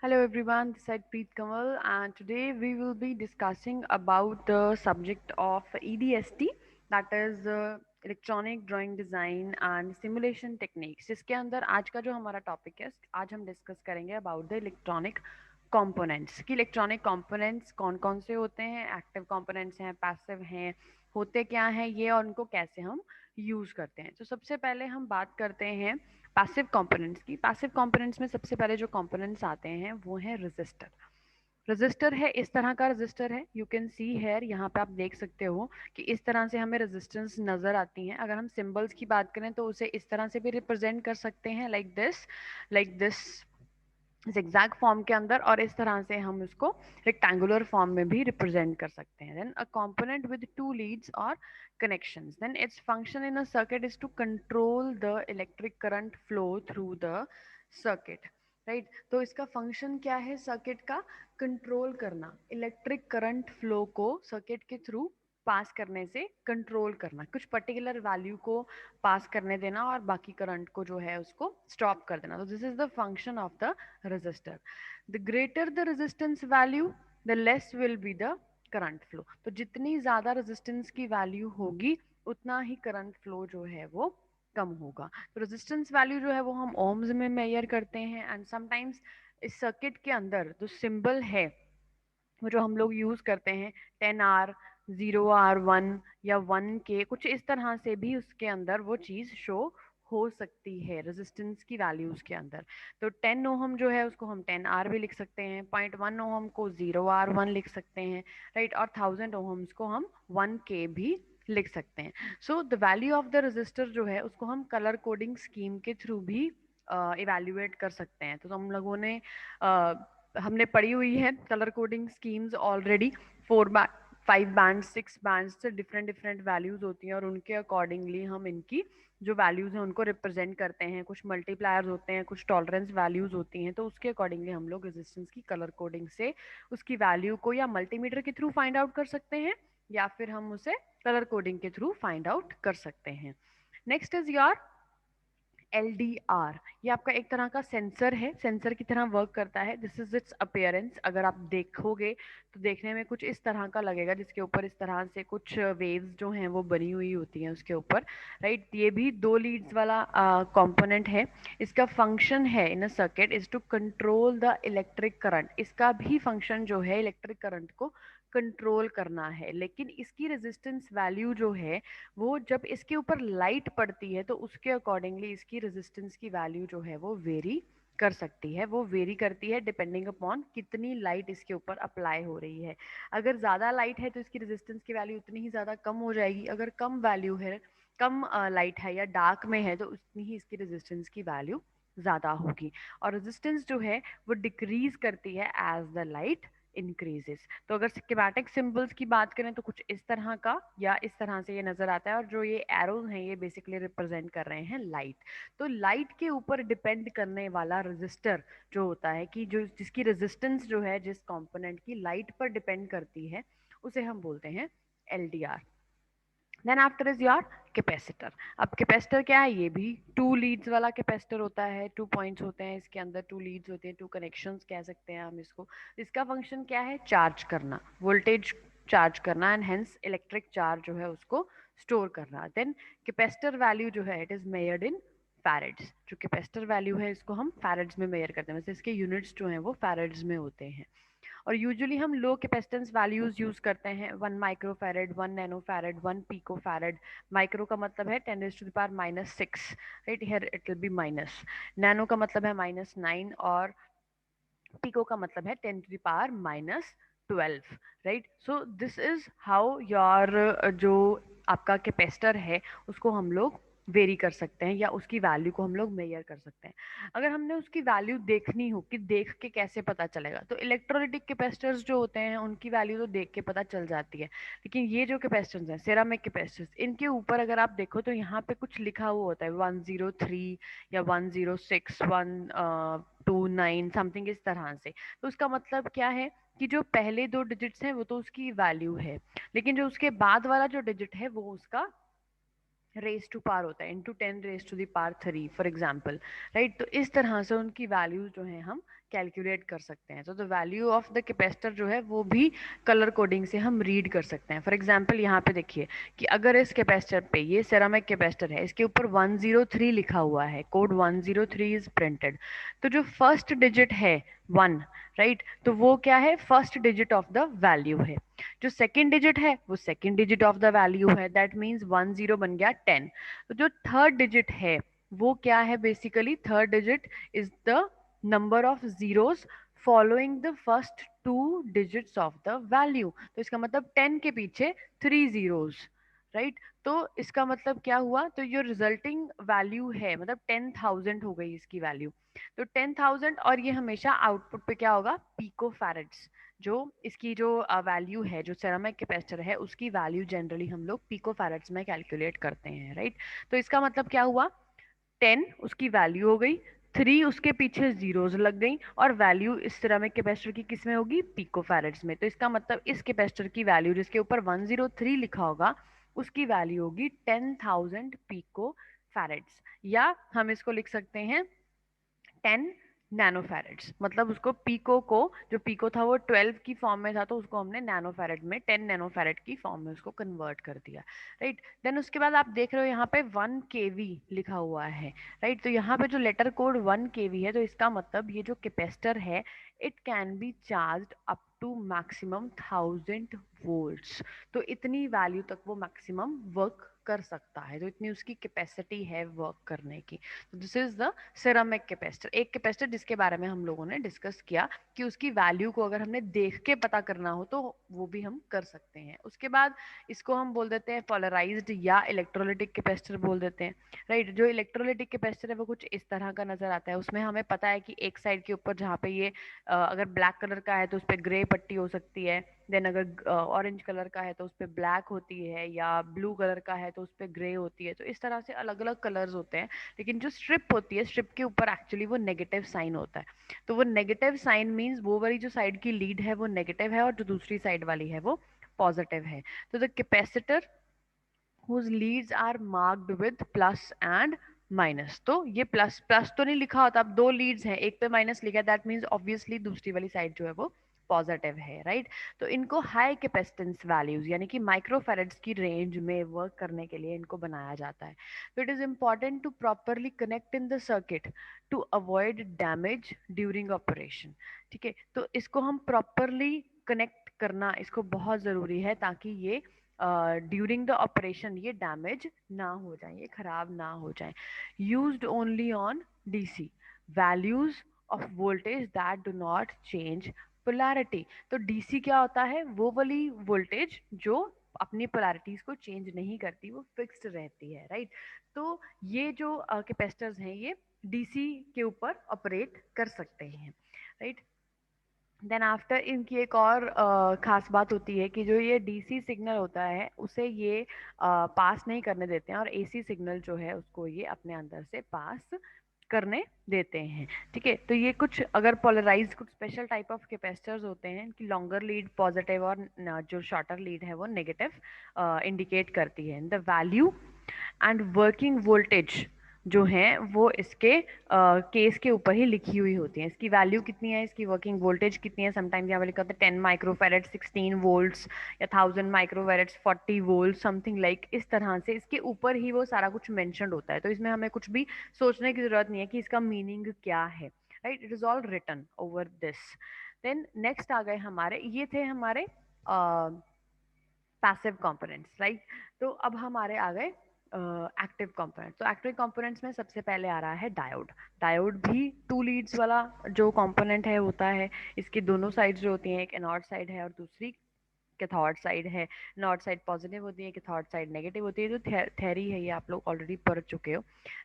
Hello everyone, this is Preet Kamal and today we will be discussing about the subject of EDST, that is Electronic Drawing Design and Simulation Techniques, जिसके अंदर आज का जो हमारा topic है आज हम डिस्कस करेंगे अबाउट द इलेक्ट्रॉनिक कंपोनेंट्स कि इलेक्ट्रॉनिक कंपोनेंट्स कौन कौन से होते हैं, एक्टिव कंपोनेंट्स हैं, पैसिव हैं, होते क्या हैं ये और उनको कैसे हम यूज़ करते हैं। तो सबसे पहले हम बात करते हैं पैसिव कंपोनेंट्स की। पैसिव कंपोनेंट्स में सबसे पहले जो कंपोनेंट्स आते हैं वो है रजिस्टर। रजिस्टर है, इस तरह का रजिस्टर है, यू कैन सी हेयर, यहाँ पे आप देख सकते हो कि इस तरह से हमें रेजिस्टेंस नजर आती हैं। अगर हम सिंबल्स की बात करें तो उसे इस तरह से भी रिप्रेजेंट कर सकते हैं, लाइक दिस zigzag फॉर्म के अंदर, और इस तरह से हम उसको रेक्टेंगुलर फॉर्म में भी रिप्रेजेंट कर सकते हैं। Then a component with two leads और connections, then its function in a circuit is to control the electric current flow through the circuit, right तो इसका फंक्शन क्या है सर्किट का? कंट्रोल करना, इलेक्ट्रिक करंट फ्लो को सर्किट के through pass करने से कंट्रोल करना, कुछ पर्टिकुलर वैल्यू को पास करने देना और बाकी करंट को जो है उसको स्टॉप कर देना। तो this is the function of the resistor. The greater the resistance value, the less will be the current flow. तो जितनी ज्यादा रेजिस्टेंस की वैल्यू होगी उतना ही करंट फ्लो जो है वो कम होगा। तो रेजिस्टेंस वैल्यू जो है वो हम ओम्स में मेजर करते हैं एंड समटाइम्स इस सर्किट के अंदर जो सिंबल है वो जो हम लोग यूज करते हैं 10R, 0R1 या 1K, कुछ इस तरह से भी उसके अंदर वो चीज शो हो सकती है रेजिस्टेंस की वैल्यूज के अंदर। तो 10 ओहम जो है उसको हम 10R भी लिख सकते हैं, 0.1 ओहम को 0R1 लिख सकते हैं, राइट, और 1000 ओहम्स को हम 1K भी लिख सकते हैं। So the value of the resistor जो है उसको हम कलर कोडिंग स्कीम के थ्रू भी इवेल्युएट कर सकते हैं। तो हम लोगों ने हमने पढ़ी हुई है colour coding schemes already, 5 band 6 band से डिफरेंट डिफरेंट वैल्यूज होती हैं और उनके अकॉर्डिंगली हम इनकी जो वैल्यूज हैं उनको रिप्रेजेंट करते हैं। कुछ मल्टीप्लायर्स होते हैं, कुछ टॉलरेंस वैल्यूज होती हैं, तो उसके अकॉर्डिंगली हम लोग रेजिस्टेंस की कलर कोडिंग से उसकी वैल्यू को या मल्टीमीटर के थ्रू फाइंड आउट कर सकते हैं या फिर हम उसे कलर कोडिंग के थ्रू फाइंड आउट कर सकते हैं। Next is your LDR। ये आपका एक तरह का सेंसर है, सेंसर की तरह वर्क करता है। This is it's appearance. अगर आप देखोगे तो देखने में कुछ इस तरह का लगेगा, जिसके ऊपर इस तरह से कुछ वेव्स जो हैं वो बनी हुई होती हैं उसके ऊपर, राइट। ये भी 2 लीड्स वाला कंपोनेंट है। इसका फंक्शन है in a circuit is to control the electric current. इसका भी फंक्शन जो है इलेक्ट्रिक करंट को कंट्रोल करना है, लेकिन इसकी रेजिस्टेंस वैल्यू जो है वो जब इसके ऊपर लाइट पड़ती है तो उसके अकॉर्डिंगली इसकी रेजिस्टेंस की वैल्यू जो है वो वेरी कर सकती है। वो वेरी करती है डिपेंडिंग अपॉन कितनी लाइट इसके ऊपर अप्लाई हो रही है। अगर ज़्यादा लाइट है तो इसकी रेजिस्टेंस की वैल्यू उतनी ही ज़्यादा कम हो जाएगी, अगर कम वैल्यू है, कम लाइट है या डार्क में है तो उतनी ही इसकी रेजिस्टेंस की वैल्यू ज़्यादा होगी। और रेजिस्टेंस जो है वो डिक्रीज करती है एज द लाइट इंक्रीजेस। तो अगर स्कीमेटिक सिंबल्स की बात करें तो कुछ इस तरह का या इस तरह से ये नजर आता है, और जो ये एरोज हैं ये बेसिकली रिप्रेजेंट कर रहे हैं लाइट। तो लाइट के ऊपर डिपेंड करने वाला रेजिस्टर जो होता है कि जो जिसकी रेजिस्टेंस जो है जिस कंपोनेंट की लाइट पर डिपेंड करती है उसे हम बोलते हैं LDR। Then after is your capacitor. अब कैपेसिटर क्या है? ये भी 2 लीड्स वाला कैपेसिटर होता है, 2 पॉइंट्स होते हैं इसके अंदर, 2 लीड्स होते हैं, 2 कनेक्शंस कह सकते हैं हम इसको। इसका फंक्शन क्या है? चार्ज करना, वोल्टेज चार्ज करना एंड हेंस इलेक्ट्रिक चार्ज जो है उसको स्टोर करना। देन कैपेसिटर वैल्यू जो है इट इज मेजर्ड इन फैरेड्स। जो कैपेसिटर वैल्यू है इसको हम फैरेड्स में मेजर करते हैं, वैसे इसके यूनिट्स जो हैं वो फैरेड्स में होते हैं। और यूजुअली हम लो कैपेसिटेंस वैल्यूज यूज करते हैं, 1 माइक्रोफैरेड, 1 नैनोफैरेड, 1 पिकोफैरेड। माइक्रो का मतलब है 10⁻⁻⁶, right, here it will be minus. Nano का मतलब है -9 और पिको का मतलब है 10⁻⁻12, right. So this is how your जो आपका कैपेसिटर है उसको हम लोग वेरी कर सकते हैं या उसकी वैल्यू को हम लोग मेजर कर सकते हैं। अगर हमने उसकी वैल्यू देखनी हो कि देख के कैसे पता चलेगा, तो इलेक्ट्रोलाइटिक कैपेसिटर्स जो होते हैं उनकी वैल्यू तो देख के पता चल जाती है। लेकिन ये जो कैपेसिटर्स हैं सेरामिक कैपेसिटर्स, इनके ऊपर अगर आप देखो तो यहाँ पे कुछ लिखा हुआ होता है 103 या 106, 129 समथिंग इस तरह से। तो उसका मतलब क्या है कि जो पहले 2 डिजिट्स हैं वो तो उसकी वैल्यू है, लेकिन जो उसके बाद वाला जो डिजिट है वो उसका रेस टू पार होता है, इंटू 10⁻³ फॉर एग्जाम्पल, राइट। तो इस तरह से उनकी वैल्यूज जो है हम कैलकुलेट कर सकते हैं। तो the value of the capacitor जो है वो भी कलर कोडिंग से हम रीड कर सकते हैं। फॉर एग्जाम्पल यहाँ पे देखिए कि अगर इस कैपेसिटर पे, ये सेरामिक कैपेसिटर है, इसके ऊपर 103 लिखा हुआ है, कोड 103 इज प्रिंटेड, तो जो फर्स्ट डिजिट है 1, राइट, तो वो क्या है, first digit of the value है। जो सेकंड डिजिट है वो second digit of the value है, दैट मीन्स 10 बन गया 10। तो जो थर्ड डिजिट है वो क्या है, basically third digit is the number of zeros following the first two digits of the value. तो इसका मतलब 10 के पीछे 3 जीरोस, राइट। तो इसका मतलब क्या हुआ, तो जो रिजल्टिंग वैल्यू है मतलब 10,000 हो गई इसकी वैल्यू। तो 10,000, और ये हमेशा आउटपुट पे क्या होगा, पिको फैरेड्स। जो इसकी जो वैल्यू है, जो सेरामिक कैपेसिटर है उसकी वैल्यू जनरली हम लोग पिको फैरेड्स में कैलकुलेट करते हैं, राइट। तो इसका मतलब क्या हुआ, 10 उसकी वैल्यू हो गई, 3 उसके पीछे जीरोस लग गई, और वैल्यू इस सिरेमिक कैपेसिटर की किस में होगी, पिको फैरेड्स में। तो इसका मतलब इस कैपेसिटर की वैल्यू जिसके ऊपर 103 लिखा होगा उसकी वैल्यू होगी 10,000 पिको फैरेड्स, या हम इसको लिख सकते हैं 10 नैनो फैरेड्स। मतलब उसको पिको को, जो पिको था वो 12 की फॉर्म में था, तो उसको हमने नैनो फैरेड में 10 नैनो फैरेड की फॉर्म में उसको कन्वर्ट कर दिया, राइट। देन उसके बाद आप देख रहे हो यहाँ पे 1 kV लिखा हुआ है, राइट। तो यहाँ पे जो लेटर कोड 1 kV है, तो इसका मतलब ये जो कैपेसिटर है it can be charge up to maximum 1000 volts. तो इतनी वैल्यू तक वो मैक्सिमम वर्क कर सकता है, तो इतनी उसकी कैपेसिटी है वर्क करने की। तो this is the ceramic capacitor, एक कैपेसिटर जिसके बारे में हम लोगों ने डिस्कस किया कि उसकी वैल्यू को अगर हमने देख के पता करना हो तो वो भी हम कर सकते हैं। उसके बाद इसको हम बोल देते हैं पोलराइज्ड या इलेक्ट्रोलिटिक कैपेसिटर बोल देते हैं, राइट। जो इलेक्ट्रोलिटिक कैपेसिटर है वो कुछ इस तरह का नजर आता है। उसमें हमें पता है कि एक साइड के ऊपर जहाँ पे ये अगर ब्लैक कलर का है तो उस पर ग्रे पट्टी हो सकती है, देन अगर ऑरेंज कलर का है तो उस पर ब्लैक होती है, या ब्लू कलर का है तो उस पर ग्रे होती है। तो इस तरह से अलग अलग कलर्स होते हैं। लेकिन जो स्ट्रिप होती है, स्ट्रिप के ऊपर एक्चुअली वो नेगेटिव साइन होता है। तो वो नेगेटिव साइन मीन्स वो वाली जो साइड की लीड है वो नेगेटिव है, और जो दूसरी साइड वाली है वो पॉजिटिव है। तो the capacitor whose leads are marked with plus and minus, तो ये प्लस प्लस तो नहीं लिखा होता, अब दो लीड्स हैं, एक पे माइनस लिखा है, दैट मीन्स ऑब्वियसली दूसरी वाली साइड जो है वो पॉजिटिव है, राइट। तो इनको हाई कैपेसिटेंस वैल्यूज यानी कि माइक्रोफेरेड्स की रेंज में वर्क करने के लिए इनको बनाया जाता है। तो it is important to properly connect in the circuit to avoid damage during operation. ठीक है, तो इसको हम प्रॉपरली कनेक्ट करना इसको बहुत ज़रूरी है, ताकि ये ड्यूरिंग द ऑपरेशन ये डैमेज ना हो जाए, ये खराब ना हो जाए। Used only on DC values of voltage that do not change polarity. तो डीसी क्या होता है, वो वाली वोल्टेज जो अपनी पोलैरिटीज को चेंज नहीं करती, वो फिक्स्ड रहती है, राइट। तो ये जो कैपेसिटर्स हैं ये डीसी के ऊपर ऑपरेट कर सकते हैं, राइट। देन आफ्टर इनकी एक और खास बात होती है कि जो ये डीसी सिग्नल होता है उसे ये पास नहीं करने देते हैं, और एसी सिग्नल जो है उसको ये अपने अंदर से पास करने देते हैं। ठीक है, तो ये कुछ अगर पोलराइज कुछ स्पेशल टाइप ऑफ कैपेसिटर्स होते हैं कि लॉन्गर लीड पॉजिटिव और जो शॉर्टर लीड है वो नेगेटिव इंडिकेट करती है। The value and working voltage जो है वो इसके केस के ऊपर ही लिखी हुई होती है। इसकी वैल्यू कितनी है, इसकी वर्किंग वोल्टेज कितनी है, समटाइम्स यहाँ पे लिखा होता है 10 माइक्रोफेरेड 16 वोल्ट्स, या 1000 माइक्रोफेरेड 40 वोल्ट, समथिंग लाइक इस तरह से इसके ऊपर ही वो सारा कुछ मैंशनड होता है। तो इसमें हमें कुछ भी सोचने की जरूरत नहीं है कि इसका मीनिंग क्या है, right. It is all written over this. Then next आ गए हमारे, ये थे हमारे पैसिव कंपोनेंट्स, राइट। तो अब हमारे आ गए एक्टिव कंपोनेंट। तो एक्टिव कंपोनेंट्स में सबसे पहले आ रहा है डायोड। डायोड भी 2 लीड्स वाला जो कंपोनेंट है होता है। इसकी दोनों साइड्स जो होती हैं, एक एनोड साइड है और दूसरी कैथोड साइड है। नॉर्थ साइड पॉजिटिव होती है, कैथोड साइड नेगेटिव होती है। जो थ्योरी है ये आप लोग ऑलरेडी पढ़ चुके हो,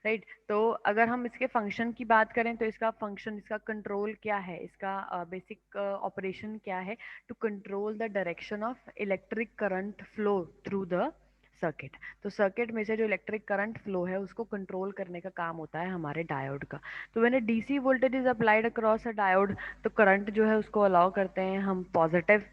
राइट। तो अगर हम इसके फंक्शन की बात करें तो इसका फंक्शन, इसका कंट्रोल क्या है, इसका बेसिक ऑपरेशन क्या है, to control the direction of electric current flow through the circuit. तो सर्किट में से जो इलेक्ट्रिक करंट फ्लो है उसको कंट्रोल करने का काम होता है हमारे डायोड का। तो when DC voltage is applied across a diode, तो करंट जो है उसको अलाउ करते हैं हम पॉजिटिव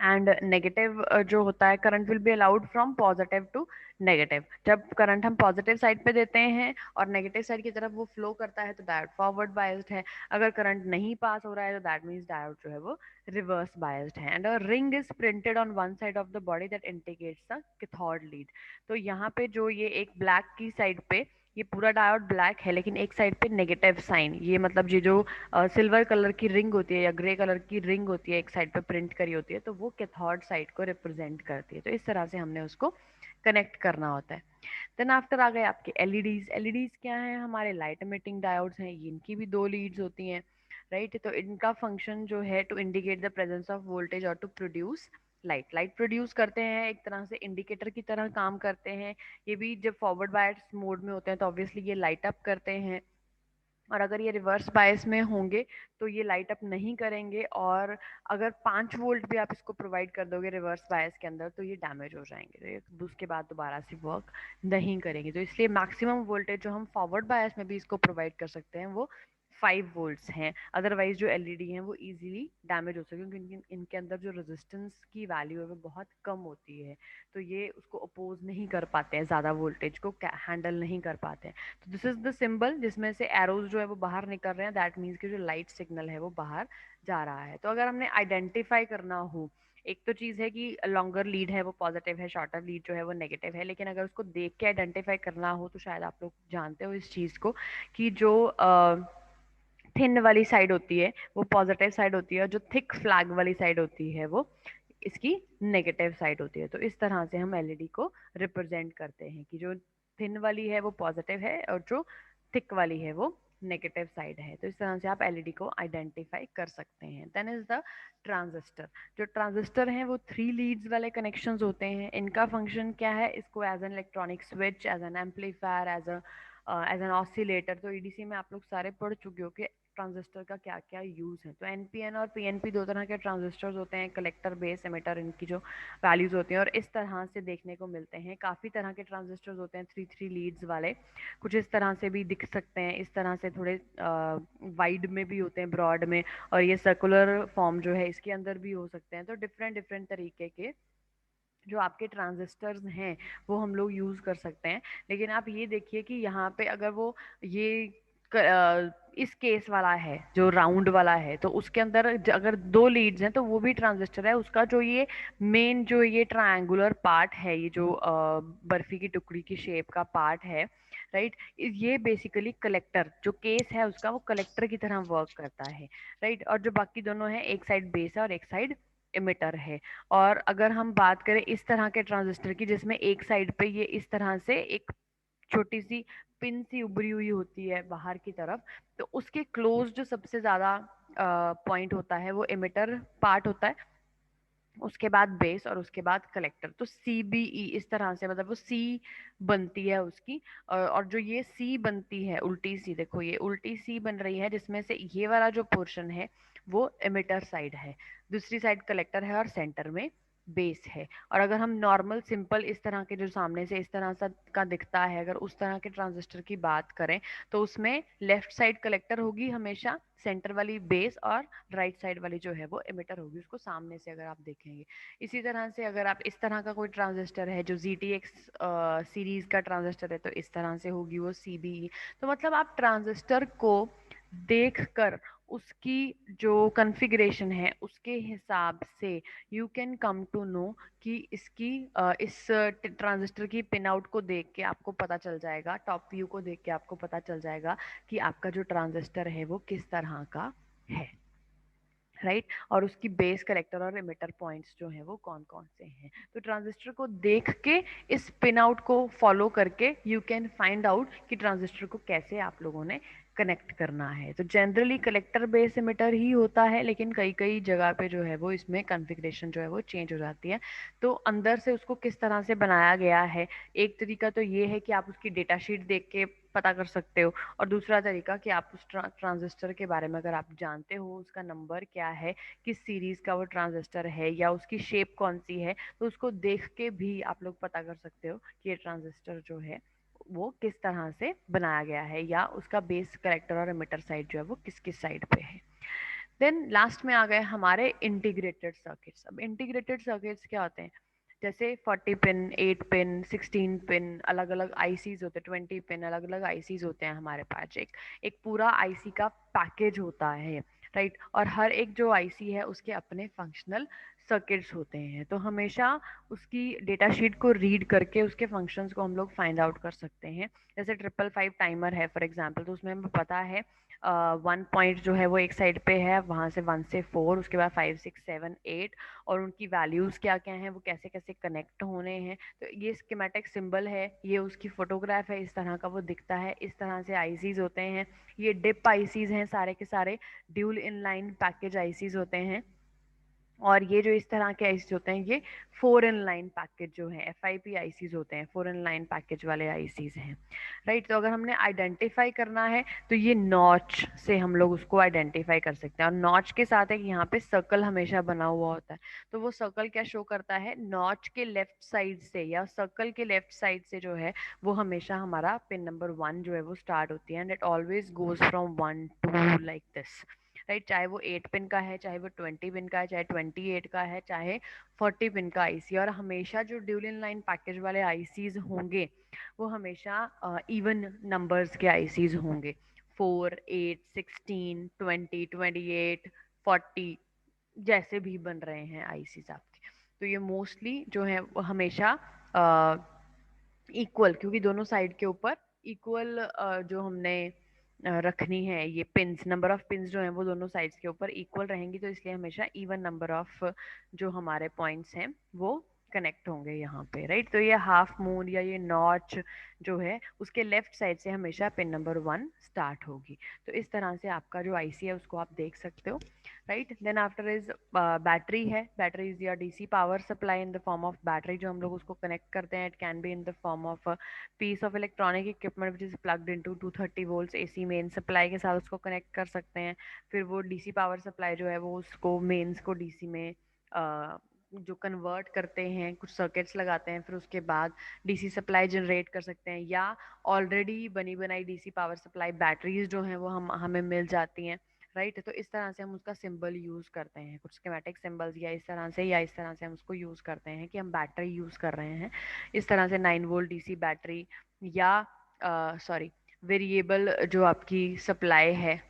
एंड नेगेटिव जो होता है, current will be allowed from positive to negative. जब करंट हम पॉजिटिव साइड पे देते हैं और नेगेटिव साइड की तरफ वो फ्लो करता है तो डायोड फॉरवर्ड बायस्ड है। अगर करंट नहीं पास हो रहा है तो दैट मीन्स डायोड जो है वो रिवर्स बायस्ड है। And a ring is printed on one side of the body that indicates the cathode lead. तो यहाँ पे जो ये एक ब्लैक की साइड पे ये पूरा डायोड ब्लैक है, लेकिन एक साइड पे नेगेटिव साइन, ये मतलब ये जो सिल्वर कलर की रिंग होती है या ग्रे कलर की रिंग होती है एक साइड पे प्रिंट करी होती है, तो वो कैथोड साइड को रिप्रेजेंट करती है। तो इस तरह से हमने उसको कनेक्ट करना होता है। देन आफ्टर आ गए आपके एलईडीज। एलईडीज क्या है? हमारे लाइट एमिटिंग डायोड्स हैं, इनकी भी दो लीड्स होती हैं, राइट। तो इनका फंक्शन जो है to indicate the presence of voltage और to produce light. Light produce करते हैं, एक तरह से इंडिकेटर की तरह काम करते हैं। ये भी जब फॉरवर्ड बायस मोड में होते हैं तो ऑब्वियसली ये लाइट अप करते हैं, और अगर ये रिवर्स बायस में होंगे तो ये लाइट अप नहीं करेंगे। और अगर 5 वोल्ट भी आप इसको प्रोवाइड कर दोगे रिवर्स बायस के अंदर तो ये डैमेज हो जाएंगे, तो ये उसके बाद दोबारा से वर्क नहीं करेंगे। तो इसलिए मैक्सिमम वोल्टेज जो हम फॉरवर्ड बायस में भी इसको प्रोवाइड कर सकते हैं वो 5 वोल्ट्स हैं। अदरवाइज जो एलईडी हैं वो इजीली डैमेज हो सकते हैं, क्योंकि इनके अंदर जो रेजिस्टेंस की वैल्यू है वो बहुत कम होती है, तो ये उसको अपोज नहीं कर पाते हैं, ज़्यादा वोल्टेज को हैंडल नहीं कर पाते हैं। तो दिस इज द सिंबल जिसमें से एरोज जो है वो बाहर निकल रहे हैं, दैट मीन्स कि जो लाइट सिग्नल है वो बाहर जा रहा है। तो अगर हमने आइडेंटिफाई करना हो, एक तो चीज़ है कि लॉन्गर लीड है वो पॉजिटिव है, शॉर्टर लीड जो है वो नेगेटिव है, लेकिन अगर उसको देख के आइडेंटिफाई करना हो तो शायद आप लोग जानते हो इस चीज़ को कि जो थिन वाली साइड होती है वो पॉजिटिव साइड होती है, और जो थिक फ्लैग वाली साइड होती है वो इसकी नेगेटिव साइड होती है। तो इस तरह से हम एलईडी को रिप्रेजेंट करते हैं कि जो थिन वाली है वो पॉजिटिव है और जो थिक वाली है वो नेगेटिव साइड है। तो इस तरह से आप एलईडी को आइडेंटिफाई कर सकते हैं। Then is the transistor. जो ट्रांजिस्टर हैं वो 3 लीड्स वाले कनेक्शंस होते हैं। इनका फंक्शन क्या है? इसको as an electronic switch, as an amplifier, as an oscillator, तो ईडीसी में आप लोग सारे पढ़ चुके हो कि ट्रांजिस्टर का क्या क्या यूज है। तो एनपीएन और पीएनपी दो तरह के ट्रांजिस्टर्स होते हैं, कलेक्टर, बेस, एमिटर, इनकी जो वैल्यूज होती हैं और इस तरह से देखने को मिलते हैं। काफ़ी तरह के ट्रांजिस्टर्स होते हैं, 3 3 लीड्स वाले। कुछ इस तरह से भी दिख सकते हैं, इस तरह से थोड़े वाइड में भी होते हैं, ब्रॉड में, और ये सर्कुलर फॉर्म जो है इसके अंदर भी हो सकते हैं। तो डिफरेंट डिफरेंट तरीके के जो आपके ट्रांजिस्टर्स हैं वो हम लोग यूज़ कर सकते हैं। लेकिन आप ये देखिए कि यहाँ पे अगर वो ये इस केस वाला है जो राउंड वाला है, तो उसके अंदर अगर 2 लीड्स हैं तो वो भी ट्रांजिस्टर है। उसका जो ये मेन जो ये ट्रायंगुलर पार्ट है, ये जो बर्फी की टुकड़ी की शेप का पार्ट है, राइट, ये बेसिकली कलेक्टर जो केस है उसका वो कलेक्टर की तरह वर्क करता है, राइट। और जो बाकी दोनों है, एक साइड बेस है और एक साइड इमिटर है। और अगर हम बात करें इस तरह के ट्रांजिस्टर की जिसमें एक साइड पे ये इस तरह से एक छोटी सी पिन सी उभरी हुई होती है बाहर की तरफ, तो उसके क्लोज जो सबसे ज्यादा पॉइंट होता है वो इमिटर पार्ट होता है, उसके बाद बेस और उसके बाद कलेक्टर। तो सी बी ई इस तरह से, मतलब वो सी बनती है उसकी। और जो ये सी बनती है उल्टी सी, देखो ये उल्टी सी बन रही है, जिसमें से ये वाला जो पोर्शन है वो एमिटर साइड है, दूसरी साइड कलेक्टर है और सेंटर में बेस है। और अगर हम नॉर्मल सिंपल इस तरह के जो सामने से इस तरह सा का दिखता है, अगर उस तरह के ट्रांजिस्टर की बात करें तो उसमें लेफ्ट साइड कलेक्टर होगी हमेशा, सेंटर वाली बेस, और राइट साइड वाली जो है वो एमिटर होगी, उसको सामने से अगर आप देखेंगे। इसी तरह से अगर आप इस तरह का कोई ट्रांजिस्टर है जो ZTX सीरीज का ट्रांजिस्टर है तो इस तरह से होगी वो CBE। तो मतलब आप ट्रांजिस्टर को देखकर उसकी जो कॉन्फ़िगरेशन है उसके हिसाब से you can come to know कि इसकी इस ट्रांजिस्टर की पिन आउट को देख के आपको पता चल जाएगा, टॉप व्यू को देख के आपको पता चल जाएगा कि आपका जो ट्रांजिस्टर है वो किस तरह का है, राइट। और उसकी बेस, कलेक्टर और एमिटर पॉइंट्स जो हैं वो कौन कौन से हैं। तो ट्रांजिस्टर को देख के, इस पिन आउट को फॉलो करके यू कैन फाइंड आउट कि ट्रांजिस्टर को कैसे आप लोगों ने कनेक्ट करना है। तो जनरली कलेक्टर बेस एमिटर ही होता है, लेकिन कई कई जगह पे जो है वो इसमें कॉन्फ़िगरेशन जो है वो चेंज हो जाती है। तो अंदर से उसको किस तरह से बनाया गया है, एक तरीका तो ये है कि आप उसकी डेटा शीट देख के पता कर सकते हो, और दूसरा तरीका कि आप उस ट्रांजिस्टर के बारे में अगर आप जानते हो, उसका नंबर क्या है, किस सीरीज का वो ट्रांजिस्टर है या उसकी शेप कौन सी है, तो उसको देख के भी आप लोग पता कर सकते हो कि ये ट्रांजिस्टर जो है वो किस तरह से बनाया गया है, या उसका बेस, कलेक्टर और एमिटर साइड जो है वो किस किस साइड पे है। देन लास्ट में आ गए हमारे इंटीग्रेटेड सर्किट्स। अब इंटीग्रेटेड सर्किट्स क्या होते हैं, जैसे 40 पिन, 8 पिन, 16 पिन, अलग अलग आईसीज होते हैं, 20 पिन, अलग अलग आईसीज होते हैं हमारे पास। एक एक पूरा आईसी का पैकेज होता है, राइट। और हर एक जो आईसी है उसके अपने फंक्शनल सर्किट्स होते हैं। तो हमेशा उसकी डेटा शीट को रीड करके उसके फंक्शंस को हम लोग फाइंड आउट कर सकते हैं। जैसे 555 टाइमर है फॉर एग्जांपल, तो उसमें हमें पता है 1 पॉइंट जो है वो एक साइड पे है, वहाँ से 1 से 4, उसके बाद 5, 6, 7, 8, और उनकी वैल्यूज़ क्या क्या हैं, वो कैसे कैसे कनेक्ट होने हैं। तो ये स्कीमेटिक सिंबल है, ये उसकी फोटोग्राफ है, इस तरह का वो दिखता है। इस तरह से आईसीज होते हैं। ये डिप आईसीज हैं सारे के सारे, ड्यूल इनलाइन पैकेज आईसीज होते हैं। और ये जो इस तरह के आईसीज होते हैं ये 4 in 1 पैकेज जो है FIP आईसीज होते हैं, 4 in 1 पैकेज वाले आईसीज हैं, राइट। तो अगर हमने आइडेंटिफाई करना है तो ये नॉच से हम लोग उसको आइडेंटिफाई कर सकते हैं। और नॉच के साथ एक यहाँ पे सर्कल हमेशा बना हुआ होता है। तो वो सर्कल क्या शो करता है, नॉच के लेफ्ट साइड से या सर्कल के लेफ्ट साइड से जो है वो हमेशा हमारा पिन नंबर 1 जो है वो स्टार्ट होती है। And it always goes from 1 to like this, right. चाहे वो 8 पिन का है, चाहे वो 20 पिन का है, चाहे 28 का है, चाहे 40 पिन का आईसी। और हमेशा जो ड्यूल इन लाइन पैकेज वाले आईसीज होंगे वो हमेशा इवन नंबर्स के आईसीज होंगे। 4, 8, 16, 20, 28, 40 जैसे भी बन रहे हैं आईसीज आपके। तो ये मोस्टली जो है वो हमेशा इक्वल, क्योंकि दोनों साइड के ऊपर इक्वल जो हमने रखनी है, ये पिंस, नंबर ऑफ पिंस जो हैं वो दोनों साइड्स के ऊपर इक्वल रहेंगी। तो इसलिए हमेशा इवन नंबर ऑफ जो हमारे पॉइंट्स हैं वो कनेक्ट होंगे यहाँ पे, राइट। तो ये हाफ मून या ये नॉच जो है उसके लेफ्ट साइड से हमेशा पिन नंबर 1 स्टार्ट होगी। तो इस तरह से आपका जो आईसी है उसको आप देख सकते हो, right. Then after is battery है। Battery is your DC power supply in the form of battery, जो हम लोग उसको कनेक्ट करते हैं। It can be in the form of piece of electronic equipment which is plugged into 230 volts AC main supply के साथ उसको connect कर सकते हैं। फिर वो डीसी पावर सप्लाई जो है वो उसको मेंस को डीसी में जो कन्वर्ट करते हैं, कुछ सर्किट्स लगाते हैं, फिर उसके बाद डीसी सप्लाई जनरेट कर सकते हैं। या ऑलरेडी बनी बनाई डीसी पावर सप्लाई बैटरीज जो हैं वो हमें मिल जाती हैं, राइट। तो इस तरह से हम उसका सिंबल यूज करते हैं, कुछ स्कीमेटिक सिंबल्स या इस तरह से, या इस तरह से हम उसको यूज करते हैं कि हम बैटरी यूज कर रहे हैं। इस तरह से 9 वोल्ट डीसी बैटरी या सॉरी वेरिएबल जो आपकी सप्लाई है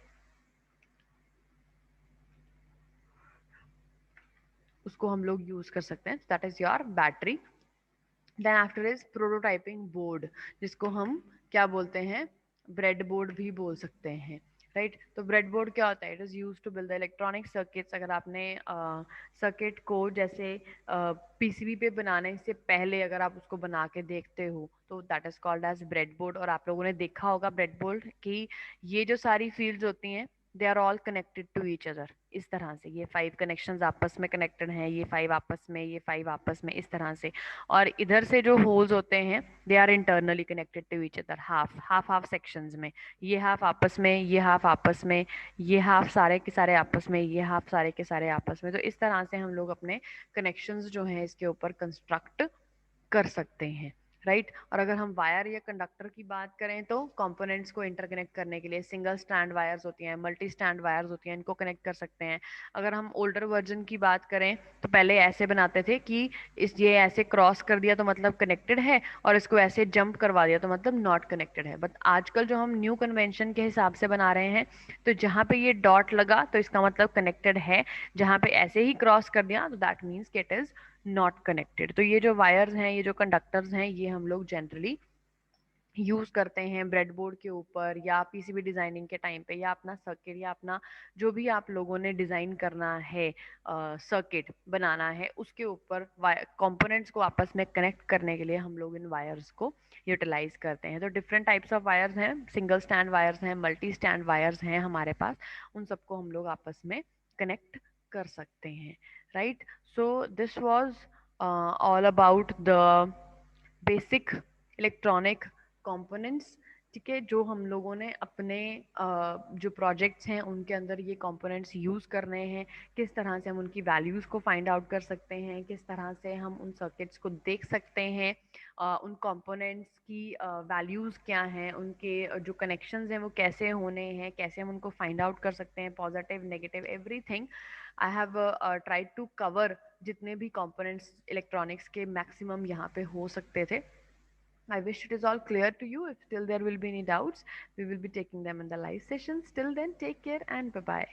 उसको हम लोग यूज कर सकते हैं। That is your battery. Then after is prototyping board, जिसको हम क्या बोलते हैं, ब्रेड बोर्ड भी बोल सकते हैं, राइट। तो ब्रेड बोर्ड क्या होता है, it is use to build the electronic circuits. अगर आपने सर्किट को जैसे पीसीबी पे बनाने से पहले अगर आप उसको बना के देखते हो तो that is called as bread board. और आप लोगों ने देखा होगा ब्रेड बोर्ड की ये जो सारी फील्ड्स होती हैं they are all connected to each other. इस तरह से ये 5 कनेक्शंस आपस में कनेक्टेड हैं, ये 5 आपस में, ये 5 आपस में, इस तरह से। और इधर से जो होल्स होते हैं they are internally connected to each other, half half half sections में। ये हाफ आपस में, ये हाफ आपस में, ये हाफ सारे के सारे आपस में, ये हाफ सारे के सारे आपस में। तो इस तरह से हम लोग अपने कनेक्शंस जो हैं इसके ऊपर कंस्ट्रक्ट कर सकते हैं, राइट। और अगर हम वायर या कंडक्टर की बात करें तो कंपोनेंट्स को इंटरकनेक्ट करने के लिए सिंगल स्टैंड वायर्स होती हैं, मल्टी स्टैंड वायर्स होती हैं, इनको कनेक्ट कर सकते हैं। अगर हम ओल्डर वर्जन की बात करें तो पहले ऐसे बनाते थे कि इस ये ऐसे क्रॉस कर दिया तो मतलब कनेक्टेड है, और इसको ऐसे जंप करवा दिया तो मतलब नॉट कनेक्टेड है। बट आजकल जो हम न्यू कन्वेंशन के हिसाब से बना रहे हैं तो जहाँ पे ये डॉट लगा तो इसका मतलब कनेक्टेड है, जहाँ पे ऐसे ही क्रॉस कर दिया तो दैट मीन्स कि इट इज नॉट कनेक्टेड। तो ये जो वायर्स हैं, ये जो कंडक्टर्स हैं, ये हम लोग जनरली यूज करते हैं ब्रेडबोर्ड के ऊपर या पीसीबी डिजाइनिंग के टाइम पे, या अपना सर्किट या अपना जो भी आप लोगों ने डिजाइन करना है, सर्किट बनाना है, उसके ऊपर कंपोनेंट्स को आपस में कनेक्ट करने के लिए हम लोग इन वायर्स को यूटिलाइज करते हैं। तो डिफरेंट टाइप्स ऑफ वायर्स हैं, सिंगल स्टैंड वायर्स हैं, मल्टी स्टैंड वायर्स हैं हमारे पास। उन सबको हम लोग आपस में कनेक्ट कर सकते हैं, right. So this was all about the basic electronic components. ठीक है, जो हम लोगों ने अपने जो प्रोजेक्ट्स हैं उनके अंदर ये कंपोनेंट्स यूज़ करने हैं, किस तरह से हम उनकी वैल्यूज़ को फाइंड आउट कर सकते हैं, किस तरह से हम उन सर्किट्स को देख सकते हैं, उन कंपोनेंट्स की वैल्यूज़ क्या हैं, उनके जो कनेक्शंस हैं वो कैसे होने हैं, कैसे हम उनको फाइंड आउट कर सकते हैं, positive negative everything. I have tried to cover जितने भी कंपोनेंट्स इलेक्ट्रॉनिक्स के मैक्सिमम यहाँ पे हो सकते थे। I wish it is all clear to you. If still there will be any doubts, we will be taking them in the live sessions. Till then, take care and bye bye.